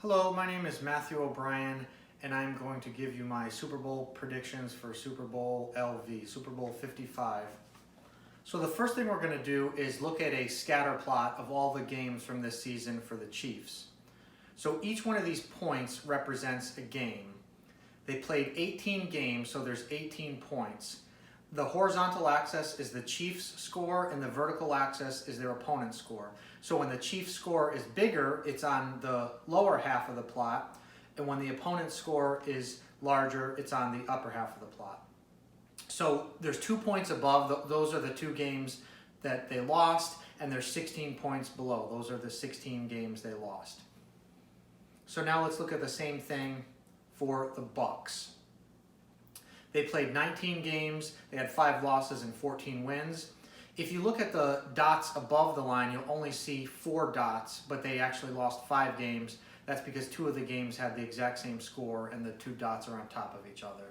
Hello, my name is Matthew O'Brien, and I'm going to give you my Super Bowl predictions for Super Bowl LV, Super Bowl 55. So the first thing we're going to do is look at a scatter plot of all the games from this season for the Chiefs. So each one of these points represents a game. They played 18 games, so there's 18 points. The horizontal axis is the Chiefs' score, and the vertical axis is their opponent's score. So when the Chiefs' score is bigger, it's on the lower half of the plot, and when the opponent's score is larger, it's on the upper half of the plot. So there's 2 points above. Those are the 2 games that they lost, and there's 16 points below. Those are the 16 games they lost. So now let's look at the same thing for the Bucs. They played 19 games, they had 5 losses and 14 wins. If you look at the dots above the line, you'll only see 4 dots, but they actually lost 5 games. That's because 2 of the games had the exact same score and the 2 dots are on top of each other.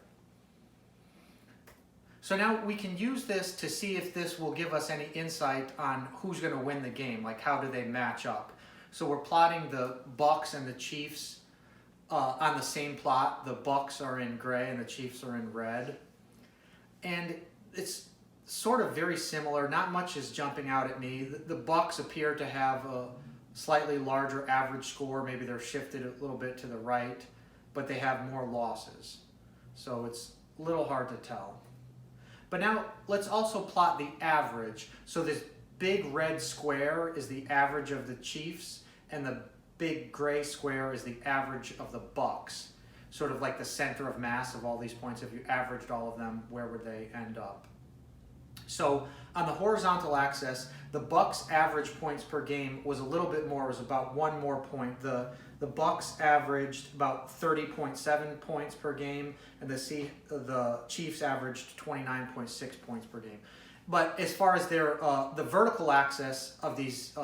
So now we can use this to see if this will give us any insight on who's going to win the game, like how do they match up. So we're plotting the Bucs and the Chiefs on the same plot. The Bucs are in gray and the Chiefs are in red. And it's sort of very similar. Not much is jumping out at me. The Bucs appear to have a slightly larger average score. Maybe they're shifted a little bit to the right, but they have more losses. So it's a little hard to tell. But now let's also plot the average. So this big red square is the average of the Chiefs, and the big gray square is the average of the Bucs. Sort of like the center of mass of all these points. If you averaged all of them, where would they end up? So on the horizontal axis, the Bucs average points per game was a little bit more. It was about 1 more point. The Bucs averaged about 30.7 points per game, and the Chiefs averaged 29.6 points per game. But as far as their the vertical axis of these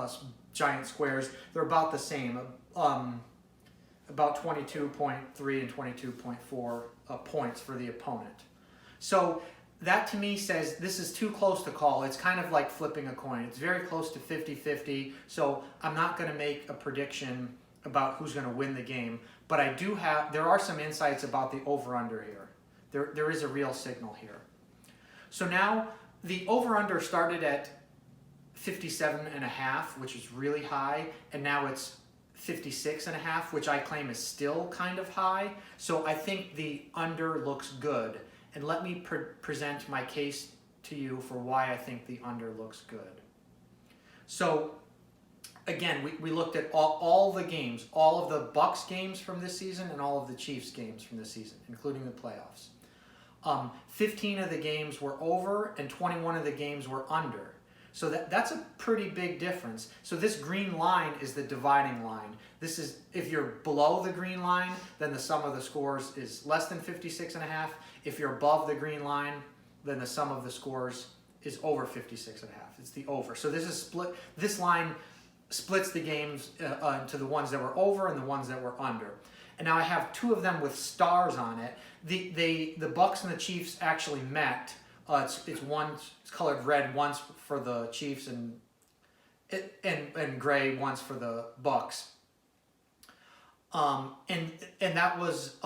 giant squares, they're about the same, about 22.3 and 22.4 points for the opponent. So that to me says this is too close to call. It's kind of like flipping a coin. It's very close to 50-50, so I'm not going to make a prediction about who's going to win the game. But there are some insights about the over-under here. There is a real signal here. So now the over-under started at 57.5, which is really high, and now it's 56.5, which I claim is still kind of high. So I think the under looks good. And let me present my case to you for why I think the under looks good. So again, we looked at all the games, all of the Bucs games from this season and all of the Chiefs games from this season, including the playoffs. 15 of the games were over and 21 of the games were under. So that's a pretty big difference. So this green line is the dividing line. This is, if you're below the green line, then the sum of the scores is less than 56.5. If you're above the green line, then the sum of the scores is over 56.5. It's the over. So this is split. This line splits the games into the ones that were over and the ones that were under. And now I have 2 of them with stars on it. The Bucs and the Chiefs actually met. It's colored red once for the Chiefs and gray once for the Bucs. And that was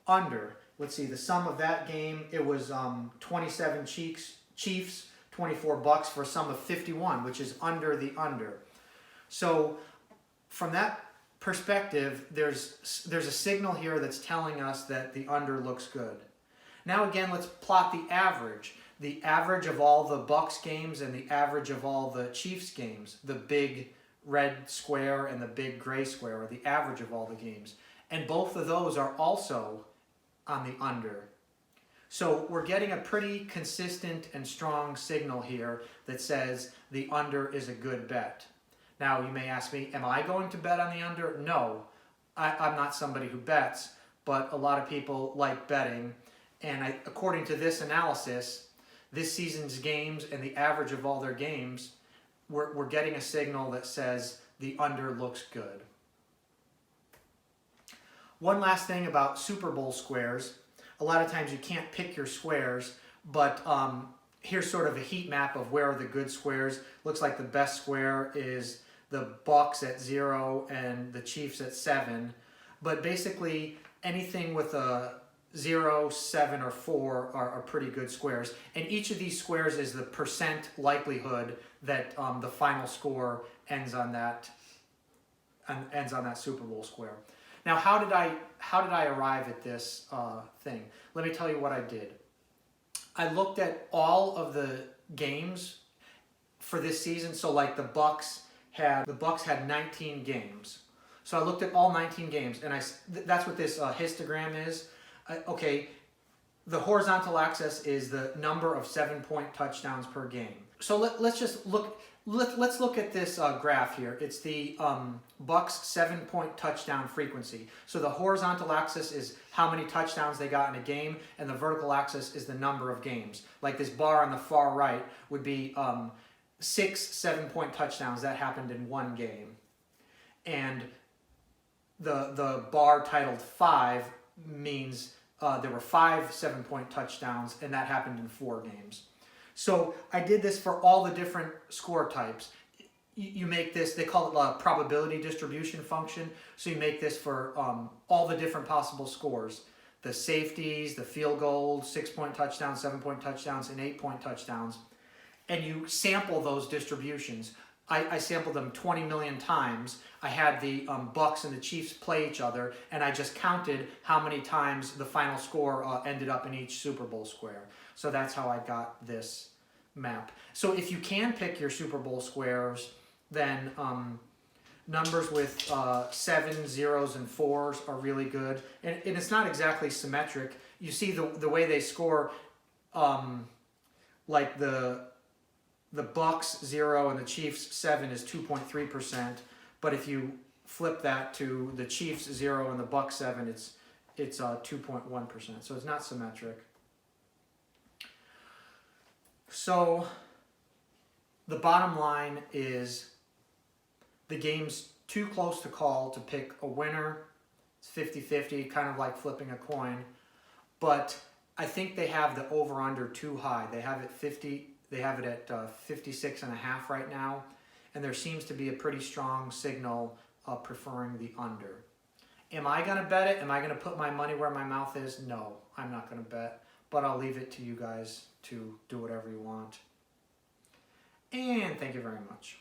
under. Let's see, the sum of that game, it was 27 Chiefs, 24 Bucs for a sum of 51, which is under the under. So from that perspective, there's a signal here that's telling us that the under looks good. Now again, let's plot the average. The average of all the Bucs games and the average of all the Chiefs games. The big red square and the big gray square are the average of all the games. And both of those are also on the under. So we're getting a pretty consistent and strong signal here that says the under is a good bet. Now you may ask me, am I going to bet on the under? No, I'm not somebody who bets, but a lot of people like betting. And according to this analysis, this season's games and the average of all their games, we're getting a signal that says the under looks good. One last thing about Super Bowl squares. A lot of times you can't pick your squares, but here's sort of a heat map of where are the good squares. Looks like the best square is the Bucs at 0 and the Chiefs at 7. But basically, anything with a 0, 7, or 4 are pretty good squares. And each of these squares is the percent likelihood that the final score ends on that Super Bowl square. Now, how did I arrive at this thing? Let me tell you what I did. I looked at all of the games for this season. So like the Bucs had 19 games. So I looked at all 19 games, and that's what this histogram is. Okay, the horizontal axis is the number of 7-point touchdowns per game. So let's look at this graph here. It's the Bucs 7-point touchdown frequency. So the horizontal axis is how many touchdowns they got in a game, and the vertical axis is the number of games. Like this bar on the far right would be 6 7-point touchdowns that happened in one game, and the bar titled 5 means there were 5 7-point touchdowns, and that happened in 4 games. So I did this for all the different score types. You make this, they call it a probability distribution function. So you make this for all the different possible scores. The safeties, the field goals, 6-point touchdowns, 7-point touchdowns, and 8-point touchdowns. And you sample those distributions. I sampled them 20 million times. I had the Bucs and the Chiefs play each other, and I just counted how many times the final score ended up in each Super Bowl square. So that's how I got this map. So if you can pick your Super Bowl squares, then numbers with 7s, 0s, and 4s are really good. And it's not exactly symmetric. You see the way they score, like the Bucs 0 and the Chiefs 7 is 2.3%, but if you flip that to the Chiefs 0 and the Bucs 7, it's 2.1%. So it's not symmetric. So the bottom line is the game's too close to call to pick a winner. It's 50-50, kind of like flipping a coin, but I think they have the over-under too high. They have it 50. They have it at 56.5 right now, and there seems to be a pretty strong signal preferring the under. Am I going to bet it? Am I going to put my money where my mouth is? No, I'm not going to bet, but I'll leave it to you guys to do whatever you want. And thank you very much.